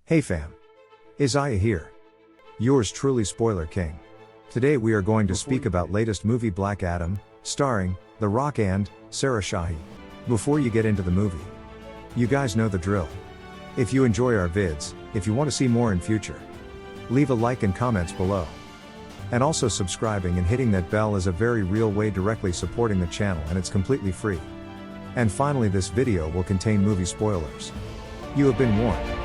Hey fam. Isaiah here. Yours truly Spoiler King. Today we are going to speak about latest movie Black Adam, starring The Rock and Sarah Shahi. Before you get into the movie, you guys know the drill. If you enjoy our vids, if you want to see more in future, leave a like and comments below. And also subscribing and hitting that bell is a very real way directly supporting the channel, and it's completely free. And finally, this video will contain movie spoilers. You have been warned.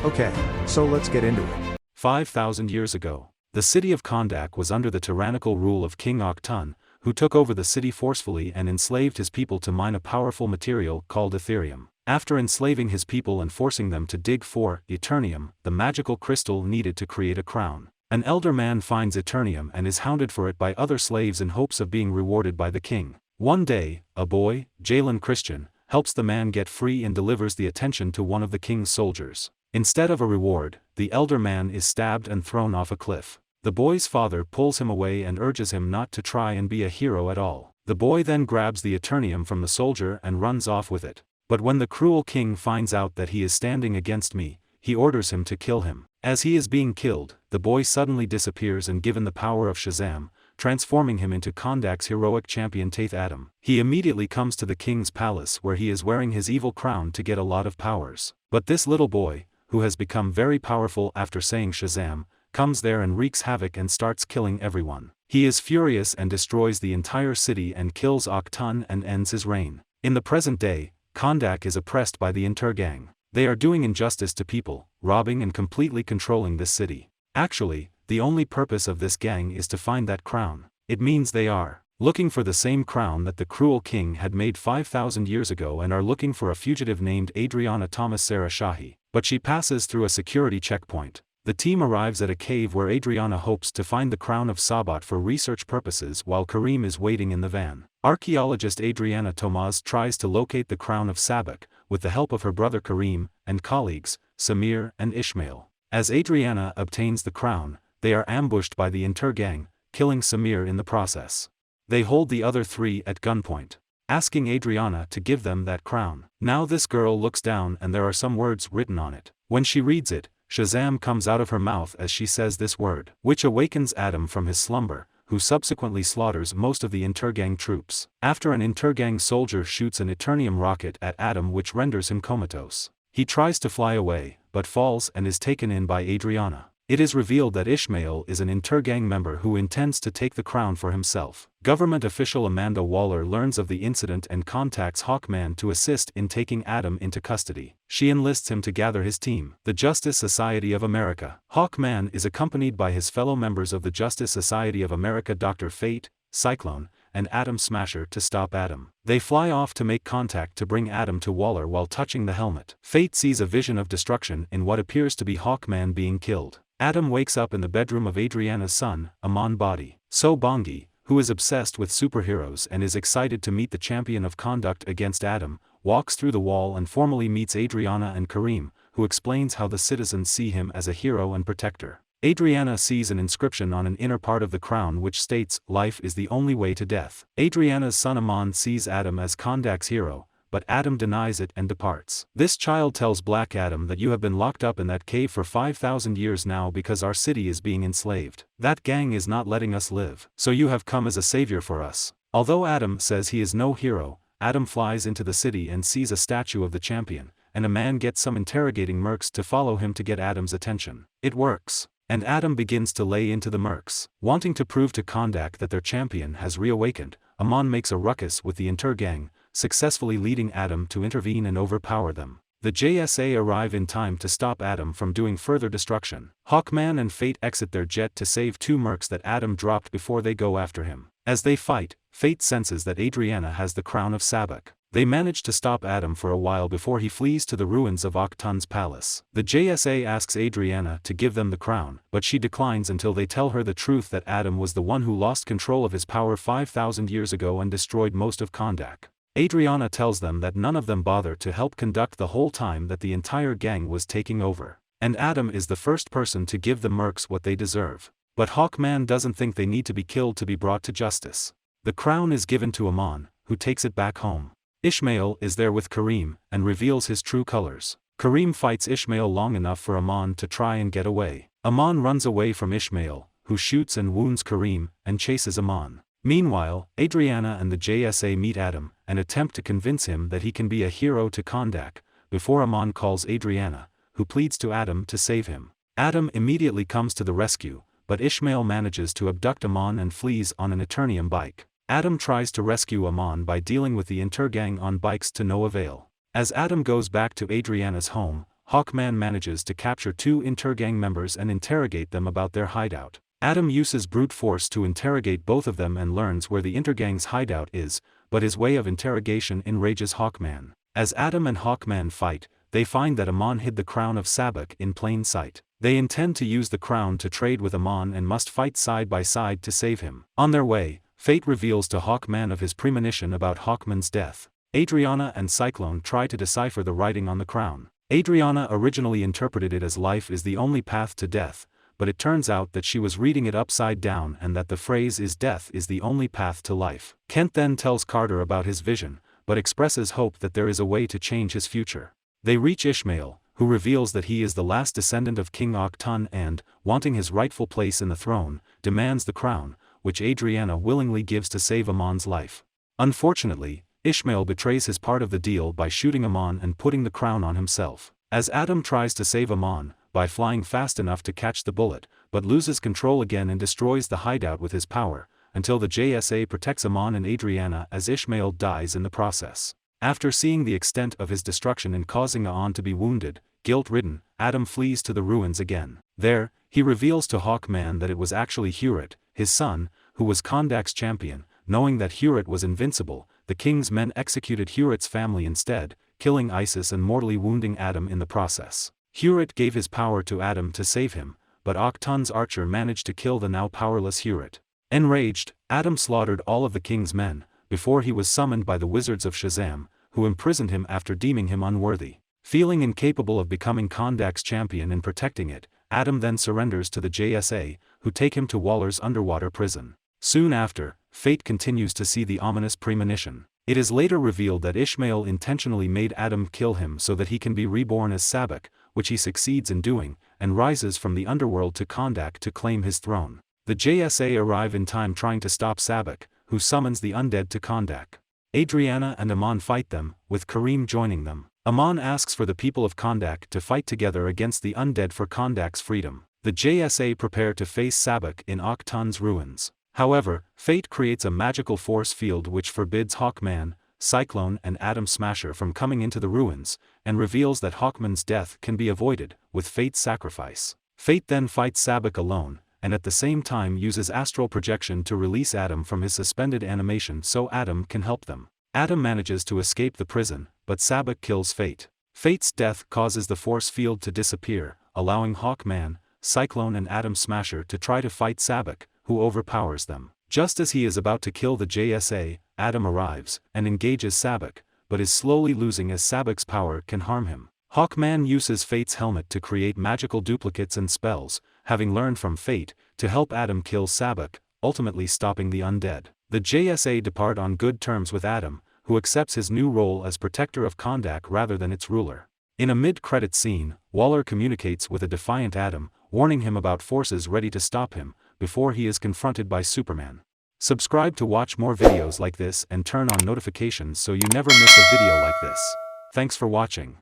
Okay, so let's get into it. 5,000 years ago, the city of Kahndaq was under the tyrannical rule of King Akhton, who took over the city forcefully and enslaved his people to mine a powerful material called Ethereum. After enslaving his people and forcing them to dig for Eternium, the magical crystal needed to create a crown, an elder man finds Eternium and is hounded for it by other slaves in hopes of being rewarded by the king. One day, a boy, Jalen Christian, helps the man get free and delivers the attention to one of the king's soldiers. Instead of a reward, the elder man is stabbed and thrown off a cliff. The boy's father pulls him away and urges him not to try and be a hero at all. The boy then grabs the Eternium from the soldier and runs off with it. But when the cruel king finds out that he is standing against me, he orders him to kill him. As he is being killed, the boy suddenly disappears and given the power of Shazam, transforming him into Kahndaq's heroic champion Taith Adam. He immediately comes to the king's palace where he is wearing his evil crown to get a lot of powers. But this little boy, who has become very powerful after saying Shazam, comes there and wreaks havoc and starts killing everyone. He is furious and destroys the entire city and kills Akhton and ends his reign. In the present day, Kahndaq is oppressed by the Inter gang. They are doing injustice to people, robbing and completely controlling this city. Actually, the only purpose of this gang is to find that crown. It means they are looking for the same crown that the cruel king had made 5,000 years ago and are looking for a fugitive named Adriana Thomas Sarah Shahi. But she passes through a security checkpoint. The team arrives at a cave where Adriana hopes to find the crown of Sabat for research purposes while Kareem is waiting in the van. Archaeologist Adriana Thomas tries to locate the crown of Sabak, with the help of her brother Kareem, and colleagues, Samir and Ishmael. As Adriana obtains the crown, they are ambushed by the Inter gang, killing Samir in the process. They hold the other three at gunpoint, asking Adriana to give them that crown. Now this girl looks down and there are some words written on it. When she reads it, Shazam comes out of her mouth as she says this word, which awakens Adam from his slumber, who subsequently slaughters most of the Intergang troops. After an Intergang soldier shoots an Eternium rocket at Adam which renders him comatose. He tries to fly away, but falls and is taken in by Adriana. It is revealed that Ishmael is an Intergang member who intends to take the crown for himself. Government official Amanda Waller learns of the incident and contacts Hawkman to assist in taking Adam into custody. She enlists him to gather his team, the Justice Society of America. Hawkman is accompanied by his fellow members of the Justice Society of America, Dr. Fate, Cyclone, and Atom Smasher, to stop Adam. They fly off to make contact to bring Adam to Waller while touching the helmet. Fate sees a vision of destruction in what appears to be Hawkman being killed. Adam wakes up in the bedroom of Adriana's son, Amon Body. So Bongi, who is obsessed with superheroes and is excited to meet the champion of Kahndaq against Adam, walks through the wall and formally meets Adriana and Kareem, who explains how the citizens see him as a hero and protector. Adriana sees an inscription on an inner part of the crown which states, "Life is the only way to death." Adriana's son Amon sees Adam as Kahndaq's hero, but Adam denies it and departs. This child tells Black Adam that you have been locked up in that cave for 5,000 years now because our city is being enslaved. That gang is not letting us live, so you have come as a savior for us. Although Adam says he is no hero, Adam flies into the city and sees a statue of the champion, and a man gets some interrogating mercs to follow him to get Adam's attention. It works, and Adam begins to lay into the mercs. Wanting to prove to Kahndaq that their champion has reawakened, Amon makes a ruckus with the Inter gang, successfully leading Adam to intervene and overpower them. The JSA arrive in time to stop Adam from doing further destruction. Hawkman and Fate exit their jet to save two mercs that Adam dropped before they go after him. As they fight, Fate senses that Adriana has the crown of Sabak. They manage to stop Adam for a while before he flees to the ruins of Akhton's palace. The JSA asks Adriana to give them the crown, but she declines until they tell her the truth that Adam was the one who lost control of his power 5,000 years ago and destroyed most of Kahndaq. Adriana tells them that none of them bother to help conduct the whole time that the entire gang was taking over. And Adam is the first person to give the mercs what they deserve. But Hawkman doesn't think they need to be killed to be brought to justice. The crown is given to Amon, who takes it back home. Ishmael is there with Kareem, and reveals his true colors. Kareem fights Ishmael long enough for Amon to try and get away. Amon runs away from Ishmael, who shoots and wounds Kareem, and chases Amon. Meanwhile, Adriana and the JSA meet Adam, and attempt to convince him that he can be a hero to Kahndaq, before Amon calls Adriana, who pleads to Adam to save him. Adam immediately comes to the rescue, but Ishmael manages to abduct Amon and flees on an Eternium bike. Adam tries to rescue Amon by dealing with the Intergang on bikes to no avail. As Adam goes back to Adriana's home, Hawkman manages to capture 2 Intergang members and interrogate them about their hideout. Adam uses brute force to interrogate both of them and learns where the Intergang's hideout is, but his way of interrogation enrages Hawkman. As Adam and Hawkman fight, they find that Amon hid the crown of Sabak in plain sight. They intend to use the crown to trade with Amon and must fight side by side to save him. On their way, Fate reveals to Hawkman of his premonition about Hawkman's death. Adriana and Cyclone try to decipher the writing on the crown. Adriana originally interpreted it as life is the only path to death, but it turns out that she was reading it upside down and that the phrase is death is the only path to life. Kent then tells Carter about his vision, but expresses hope that there is a way to change his future. They reach Ishmael, who reveals that he is the last descendant of King Octun and, wanting his rightful place in the throne, demands the crown, which Adriana willingly gives to save Amon's life. Unfortunately, Ishmael betrays his part of the deal by shooting Amon and putting the crown on himself. As Adam tries to save Amon, by flying fast enough to catch the bullet, but loses control again and destroys the hideout with his power, until the JSA protects Amon and Adriana as Ishmael dies in the process. After seeing the extent of his destruction and causing Amon to be wounded, guilt-ridden, Adam flees to the ruins again. There, he reveals to Hawkman that it was actually Huret, his son, who was Kahndaq's champion. Knowing that Huret was invincible, the king's men executed Huret's family instead, killing Isis and mortally wounding Adam in the process. Huret gave his power to Adam to save him, but Octun's archer managed to kill the now powerless Huret. Enraged, Adam slaughtered all of the king's men, before he was summoned by the wizards of Shazam, who imprisoned him after deeming him unworthy. Feeling incapable of becoming Kahndaq's champion and protecting it, Adam then surrenders to the JSA, who take him to Waller's underwater prison. Soon after, Fate continues to see the ominous premonition. It is later revealed that Ishmael intentionally made Adam kill him so that he can be reborn as Sabak, which he succeeds in doing, and rises from the underworld to Kahndaq to claim his throne. The JSA arrive in time trying to stop Sabak, who summons the undead to Kahndaq. Adriana and Amon fight them, with Kareem joining them. Amon asks for the people of Kahndaq to fight together against the undead for Kahndaq's freedom. The JSA prepare to face Sabak in Octun's ruins. However, Fate creates a magical force field which forbids Hawkman, Cyclone and Atom Smasher from coming into the ruins, and reveals that Hawkman's death can be avoided, with Fate's sacrifice. Fate then fights Sabak alone, and at the same time uses astral projection to release Adam from his suspended animation so Adam can help them. Adam manages to escape the prison, but Sabak kills Fate. Fate's death causes the force field to disappear, allowing Hawkman, Cyclone and Atom Smasher to try to fight Sabak, who overpowers them. Just as he is about to kill the JSA, Adam arrives, and engages Sabak, but is slowly losing as Sabak's power can harm him. Hawkman uses Fate's helmet to create magical duplicates and spells, having learned from Fate, to help Adam kill Sabak, ultimately stopping the undead. The JSA depart on good terms with Adam, who accepts his new role as protector of Kahndaq rather than its ruler. In a mid-credit scene, Waller communicates with a defiant Adam, warning him about forces ready to stop him, before he is confronted by Superman. Subscribe to watch more videos like this and turn on notifications so you never miss a video like this. Thanks for watching.